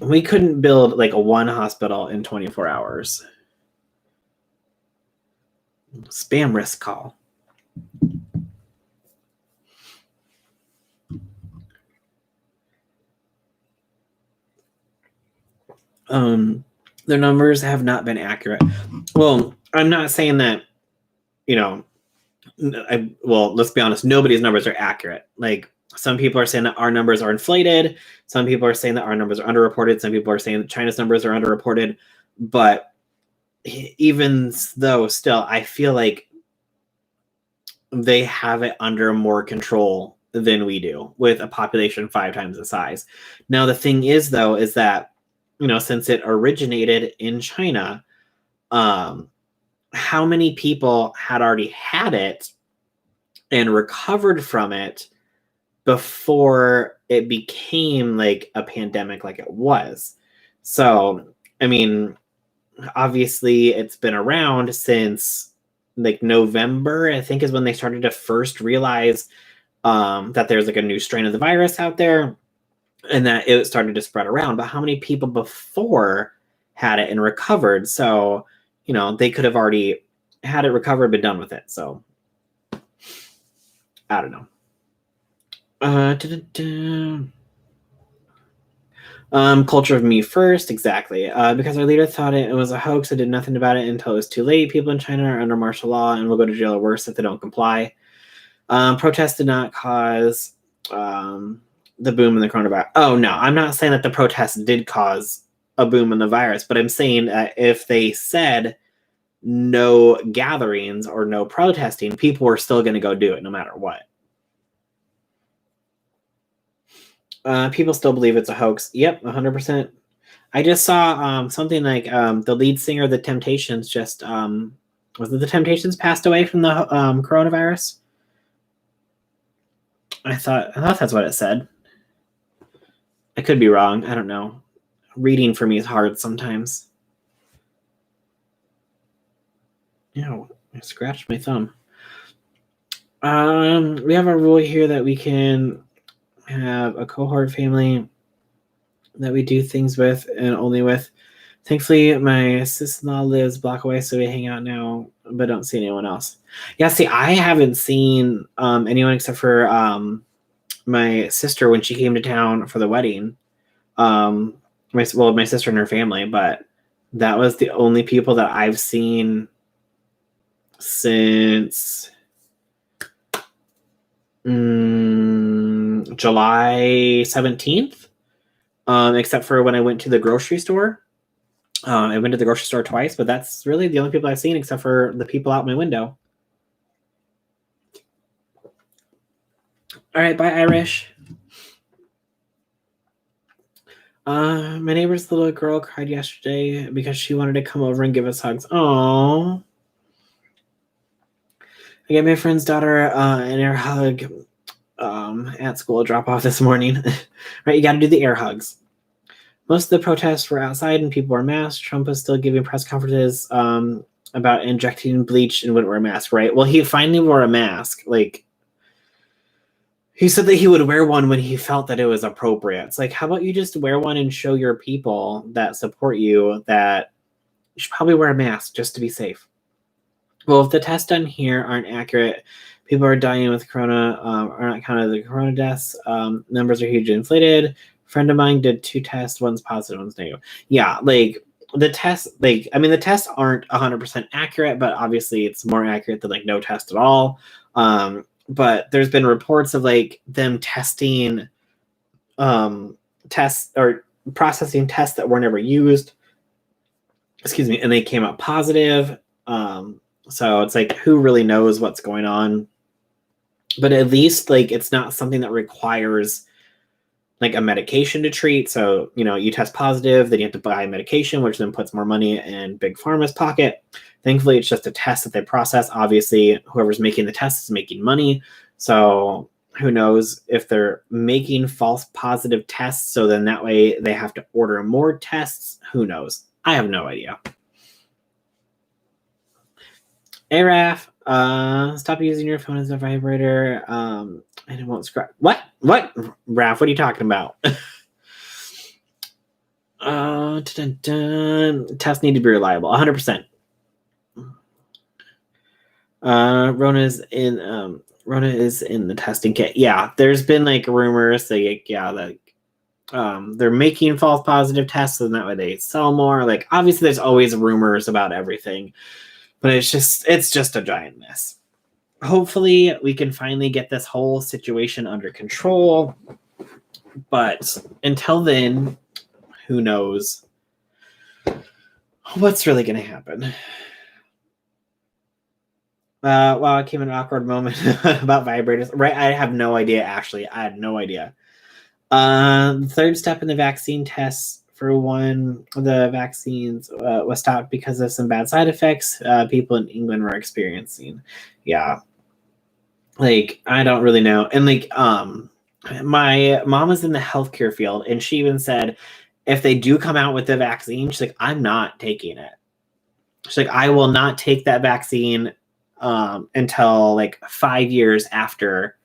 We couldn't build like a 1 hospital in 24 hours. Spam risk call. Their numbers have not been accurate. Well, I'm not saying that, let's be honest, nobody's numbers are accurate. Like, some people are saying that our numbers are inflated. Some people are saying that our numbers are underreported. Some people are saying that China's numbers are underreported. But even though, still, I feel like they have it under more control than we do, with a population 5 times the size. Now, the thing is, though, is that, since it originated in China, how many people had already had it and recovered from it before it became like a pandemic like it was? So, I mean, obviously it's been around since like November, I think, is when they started to first realize that there's like a new strain of the virus out there and that it started to spread around. But how many people before had it and recovered? So, they could have already had it recovered, been done with it. So, I don't know. Culture of me first, exactly. Because our leader thought it was a hoax and did nothing about it until it was too late. People in China are under martial law and will go to jail or worse if they don't comply. Protests did not cause the boom in the coronavirus. Oh, no, I'm not saying that the protests did cause a boom in the virus, but I'm saying that if they said no gatherings or no protesting, people were still going to go do it no matter what. People still believe it's a hoax. Yep, 100%. I just saw something like the lead singer of the Temptations just was it the Temptations passed away from the coronavirus? I thought that's what it said. I could be wrong. I don't know. Reading for me is hard sometimes. Yeah, I scratched my thumb. We have a rule here that we can have a cohort family that we do things with and only with. Thankfully, my sister-in-law lives a block away, so we hang out now, but don't see anyone else. Yeah, see, I haven't seen anyone except for my sister when she came to town for the wedding. My sister and her family, but that was the only people that I've seen since July 17th, except for when I went to the grocery store. I went to the grocery store twice, but that's really the only people I've seen except for the people out my window. All right, bye, Irish. My neighbor's little girl cried yesterday because she wanted to come over and give us hugs. Aww. I gave my friend's daughter an air hug at school drop off this morning. Right, you got to do the air hugs. Most of the protests were outside and people were masked. Trump was still giving press conferences about injecting bleach and wouldn't wear a mask, right? Well, he finally wore a mask. Like, he said that he would wear one when he felt that it was appropriate. It's like, how about you just wear one and show your people that support you that you should probably wear a mask just to be safe. Well, if the tests done here aren't accurate, people are dying with corona, are not counted the corona deaths. Numbers are hugely inflated. A friend of mine did 2 tests, one's positive, one's negative. Yeah, like the tests, like I mean, the tests aren't 100% accurate, but obviously it's more accurate than like no test at all. But there's been reports of like them testing tests or processing tests that were never used. Excuse me, and they came out positive. So it's like, who really knows what's going on? But at least like it's not something that requires like a medication to treat. So, you know, you test positive, then you have to buy medication, which then puts more money in Big Pharma's pocket. Thankfully, it's just a test that they process. Obviously, whoever's making the test is making money. So who knows if they're making false positive tests. So then that way they have to order more tests. Who knows? I have no idea. Hey, Raph, stop using your phone as a vibrator. And it won't scratch. What? Raph, what are you talking about? Tests need to be reliable. 100%. Rona is in the testing kit. Yeah, there's been like rumors that they're making false positive tests, and that way they sell more. Like obviously, there's always rumors about everything, but it's just a giant mess. Hopefully, we can finally get this whole situation under control. But until then, who knows what's really going to happen. Wow, it came an awkward moment about vibrators. Right, I have no idea, Ashley. I had no idea. Third step in the vaccine tests for one of the vaccines was stopped because of some bad side effects people in England were experiencing. Yeah. Like, I don't really know. And like, my mom is in the healthcare field, and she even said, if they do come out with the vaccine, she's like, I'm not taking it. She's like, I will not take that vaccine until like 5 years after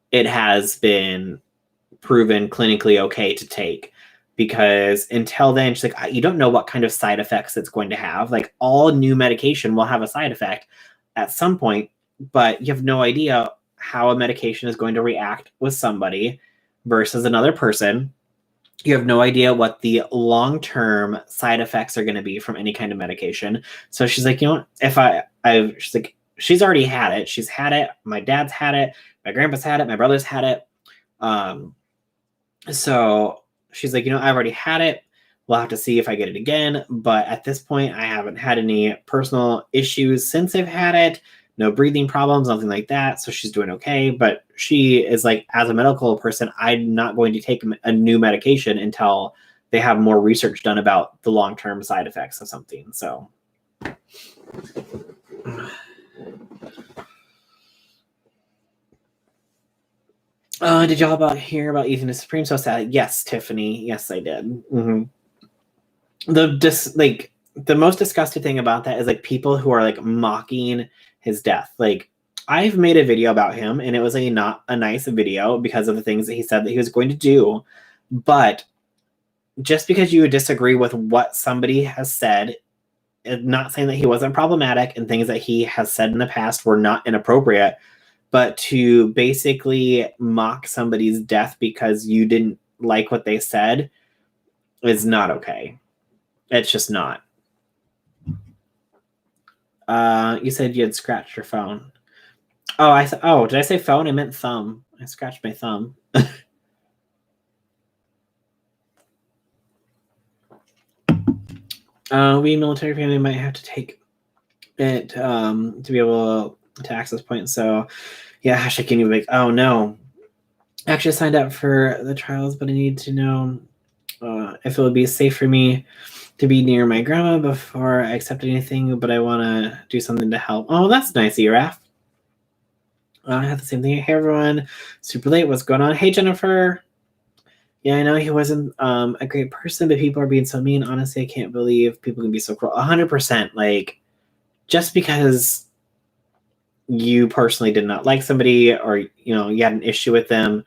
it has been proven clinically okay to take. Because until then, she's like, you don't know what kind of side effects it's going to have. Like, all new medication will have a side effect at some point, but you have no idea how a medication is going to react with somebody versus another person. You have no idea what the long-term side effects are going to be from any kind of medication. So she's like, you know what? She's like, she's already had it. She's had it. My dad's had it. My grandpa's had it. My brother's had it. So she's like, you know, I've already had it. We'll have to see if I get it again. But at this point, I haven't had any personal issues since I've had it. No breathing problems, nothing like that. So she's doing okay. But she is like, as a medical person, I'm not going to take a new medication until they have more research done about the long-term side effects of something. So. Did y'all hear about eating a Supreme so sad? Yes, Tiffany. Yes, I did. Mm-hmm. The most disgusting thing about that is like people who are like mocking his death. Like, I've made a video about him, and it was not a nice video because of the things that he said that he was going to do. But just because you disagree with what somebody has said, not saying that he wasn't problematic and things that he has said in the past were not inappropriate, but to basically mock somebody's death because you didn't like what they said is not okay. It's just not. You said you had scratched your phone. Oh, did I say phone? I meant thumb. I scratched my thumb. We military family might have to take it to be able to access points. So yeah, hashtag can you like, oh no. I actually signed up for the trials, but I need to know if it would be safe for me to be near my grandma before I accept anything, but I want to do something to help. Oh, that's nice, Eraf. I have the same thing. Hey, everyone. Super late. What's going on? Hey, Jennifer. Yeah, I know he wasn't a great person, but people are being so mean. Honestly, I can't believe people can be so cruel. 100%. Like, just because you personally did not like somebody or, you know, you had an issue with them,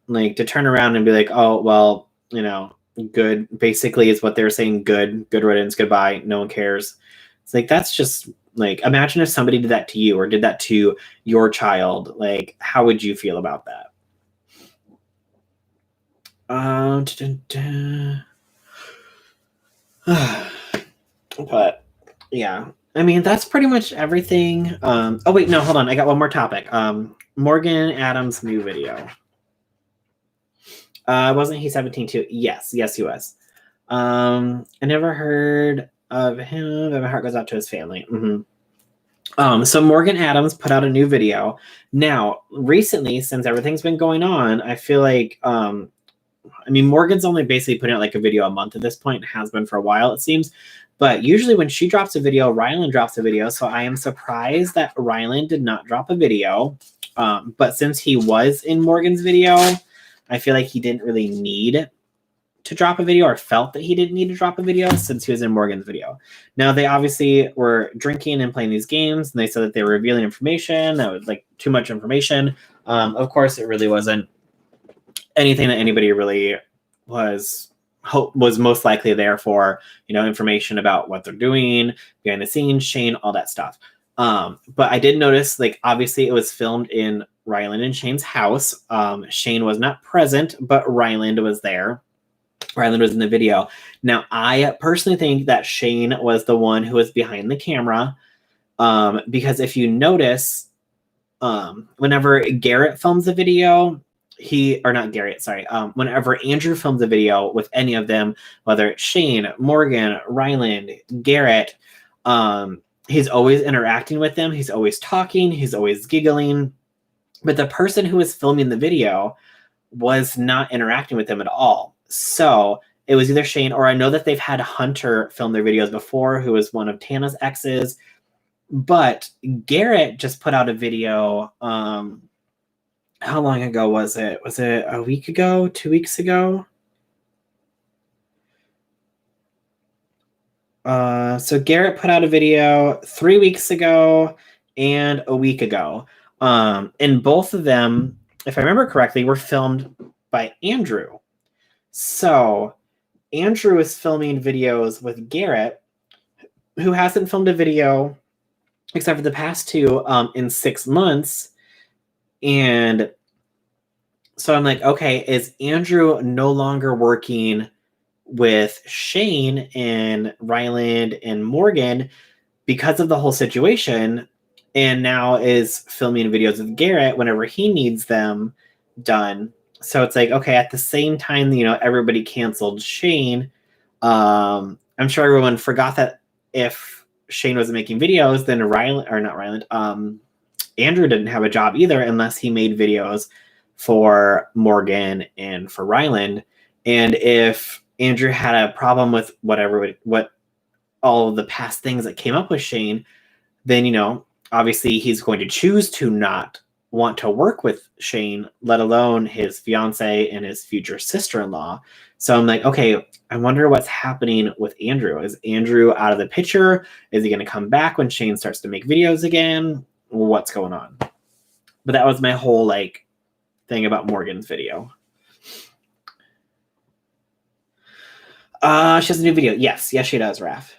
like, to turn around and be like, oh, well, you know, good, basically is what they were saying. Good riddance, goodbye. No one cares. It's like, that's just Like, imagine if somebody did that to you or did that to your child. Like, how would you feel about that? But yeah, I mean, that's pretty much everything. Oh wait, no, hold on. I got one more topic. Morgan Adams' new video. Wasn't he 17 too? Yes, he was. I never heard of him, but my heart goes out to his family. So Morgan Adams put out a new video. Now, recently, since everything's been going on, I feel like I mean, Morgan's only basically putting out like a video a month at this point, and has been for a while, it seems. But usually when she drops a video, Ryland drops a video. So I am surprised that Ryland did not drop a video. But since he was in Morgan's video, I feel like he didn't really need to drop a video, or felt that he didn't need to drop a video since he was in Morgan's video. Now, they obviously were drinking and playing these games, and they said that they were revealing information that was like too much information. Of course, it really wasn't anything that anybody really was most likely there for, information about what they're doing behind the scenes, Shane, all that stuff. But I did notice, like, obviously it was filmed in Ryland and Shane's house. Shane was not present, but Ryland was there. Ryland was in the video. Now, I personally think that Shane was the one who was behind the camera, because if you notice, whenever Garrett films a video, whenever Andrew films a video with any of them, whether it's Shane, Morgan, Ryland, Garrett, he's always interacting with them. He's always talking. He's always giggling. But the person who was filming the video was not interacting with them at all. So it was either Shane, or I know that they've had Hunter film their videos before, who was one of Tana's exes. But Garrett just put out a video. How long ago was it? Was it a week ago? 2 weeks ago? So Garrett put out a video 3 weeks ago and a week ago. And both of them, if I remember correctly, were filmed by Andrew. So Andrew is filming videos with Garrett, who hasn't filmed a video except for the past two in 6 months. And so I'm like, okay, is Andrew no longer working with Shane and Ryland and Morgan because of the whole situation, and now is filming videos with Garrett whenever he needs them done? So it's like, okay, at the same time, everybody canceled Shane. I'm sure everyone forgot that if Shane wasn't making videos, then Andrew didn't have a job either, unless he made videos for Morgan and for Ryland. And if Andrew had a problem with what all of the past things that came up with Shane, then, obviously he's going to choose to not want to work with Shane, let alone his fiance and his future sister-in-law. So I'm like, okay, I wonder what's happening with Andrew. Is Andrew out of the picture? Is he going to come back when Shane starts to make videos again? What's going on? But that was my whole thing about Morgan's video. She has a new video. Yes, she does, Raph.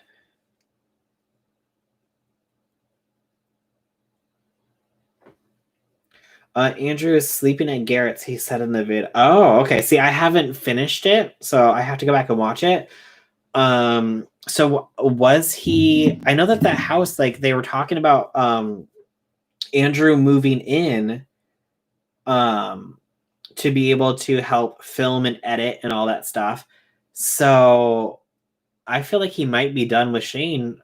Andrew is sleeping at Garrett's, he said in the vid. Oh, okay. See, I haven't finished it, so I have to go back and watch it. So was he... I know that house, they were talking about Andrew moving in to be able to help film and edit and all that stuff. So I feel like he might be done with Shane,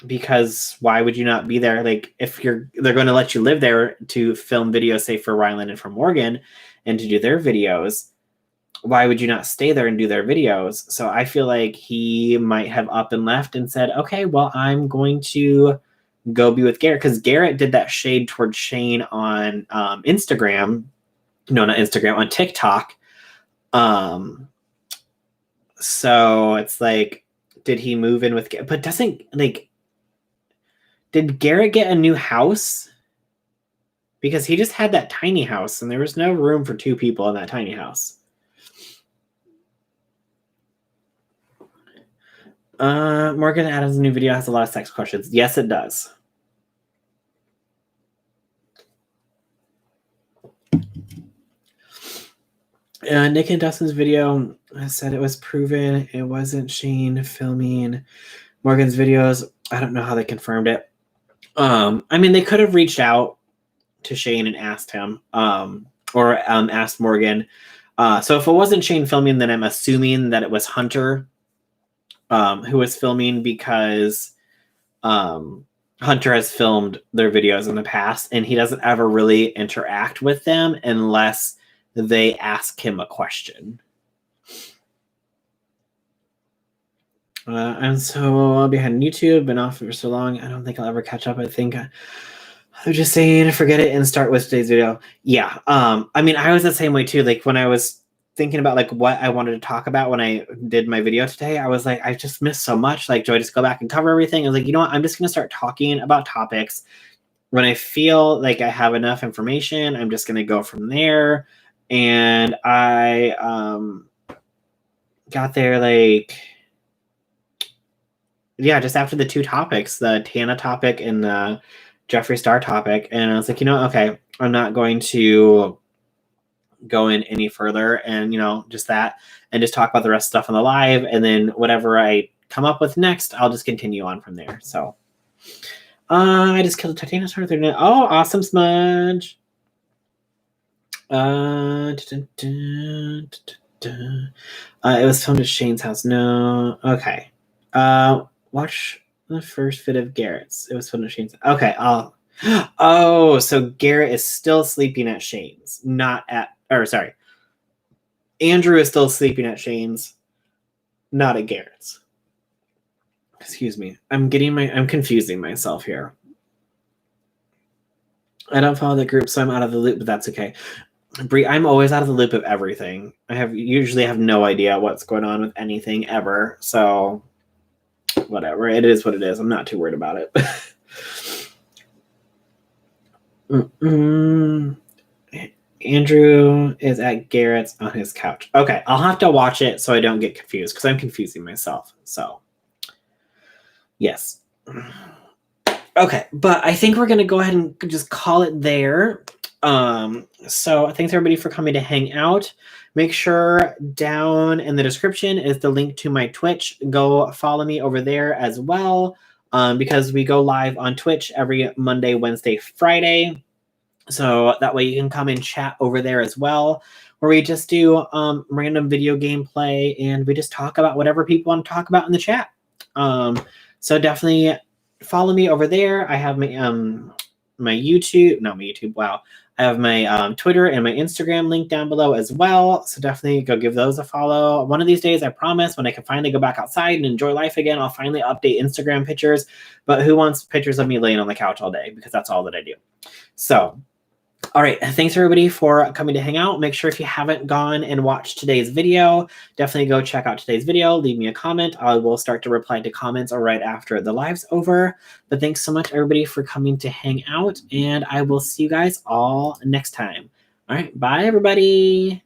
because why would you not be there? If they're going to let you live there to film videos, say for Ryland and for Morgan, and to do their videos, why would you not stay there and do their videos? So I feel like he might have up and left and said, okay, well, I'm going to go be with Garrett, because Garrett did that shade towards Shane on Instagram. No, not Instagram, on TikTok. So it's like, did he move in with Garrett? But did Garrett get a new house? Because he just had that tiny house, and there was no room for two people in that tiny house. Morgan Adams' new video has a lot of sex questions. Yes, it does. Nick and Dustin's video said it was proven it wasn't Shane filming Morgan's videos. I don't know how they confirmed it. I mean, they could have reached out to Shane and asked him, or asked Morgan. So if it wasn't Shane filming, then I'm assuming that it was Hunter who was filming, because Hunter has filmed their videos in the past, and he doesn't ever really interact with them unless they ask him a question. I'm so behind YouTube, been off for so long. I don't think I'll ever catch up. I think I'm just saying, forget it and start with today's video. Yeah. I mean, I was the same way too. Like when I was thinking about like what I wanted to talk about when I did my video today, I was like, I just missed so much. Like, do I just go back and cover everything? I was like, you know what? I'm just going to start talking about topics. When I feel like I have enough information, I'm just going to go from there. And I got there like, yeah, just after the two topics, the Tana topic and the Jeffree Star topic. And I was like, you know, okay, I'm not going to go in any further, and, you know, just that, and just talk about the rest of stuff on the live. And then whatever I come up with next, I'll just continue on from there. So I just killed a Titanosaurus. Oh, awesome, Smudge. It was filmed at Shane's house. No. Okay. Watch the first fit of Garrett's. It was filmed at Shane's. Okay. Oh, so Garrett is still sleeping at Shane's, not at, or sorry, Andrew is still sleeping at Shane's, not at Garrett's. Excuse me. I'm confusing myself here. I don't follow the group, so I'm out of the loop, but that's okay. Bree, I'm always out of the loop of everything. I usually have no idea what's going on with anything ever. So whatever. It is what it is. I'm not too worried about it. Andrew is at Garrett's on his couch. Okay, I'll have to watch it so I don't get confused, because I'm confusing myself. So yes. Okay, but I think we're going to go ahead and just call it there. So thanks everybody for coming to hang out. Make sure down in the description is the link to my Twitch. Go follow me over there as well, because we go live on Twitch every Monday, Wednesday, Friday. So that way you can come and chat over there as well, where we just do random video gameplay, and we just talk about whatever people want to talk about in the chat. So definitely follow me over there. I have my YouTube, not my YouTube, wow. I have my Twitter and my Instagram link down below as well. So definitely go give those a follow. One of these days, I promise, when I can finally go back outside and enjoy life again, I'll finally update Instagram pictures. But who wants pictures of me laying on the couch all day? Because that's all that I do. So, all right. Thanks everybody for coming to hang out. Make sure if you haven't gone and watched today's video, definitely go check out today's video. Leave me a comment. I will start to reply to comments right after the live's over. But thanks so much everybody for coming to hang out, and I will see you guys all next time. All right. Bye everybody.